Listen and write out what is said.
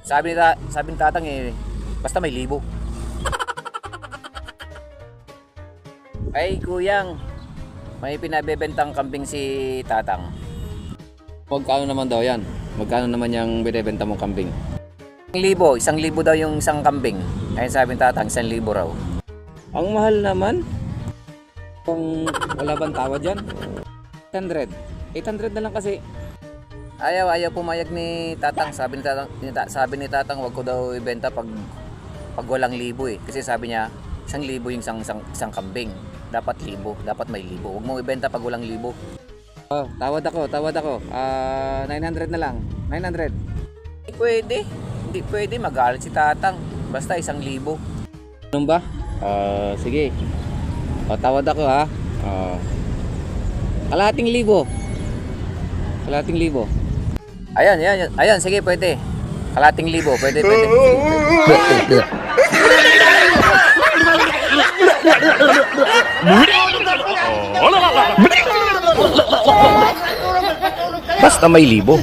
Sabi ni tatang eh, basta may libo. Ay kuyang, may pinabebentang kambing si tatang. Magkano naman daw yan? Magkano naman yung binibenta mong kambing? 1,000 daw yung isang kambing. Ayun sabi ni tatang, 1,000 raw. Ang mahal naman. Kung wala bang tawad dyan? 800 na lang kasi. Ayaw pumayag ni tatang. Sabi ni tatang wag ko daw ibenta pag walang libo eh. Kasi sabi niya 1,000 yung isang kambing. Dapat libo, dapat may libo. Huwag mo ibenta pag walang libo. Oh, tawad ako. 900 na lang. 900. Hindi pwede magalit si tatang. Basta 1,000. Ano ba? Sige. Tawad ako ha. Kalahating libo. Ayan, sige pwede. Kalahating libo, pwede. Basta may libo.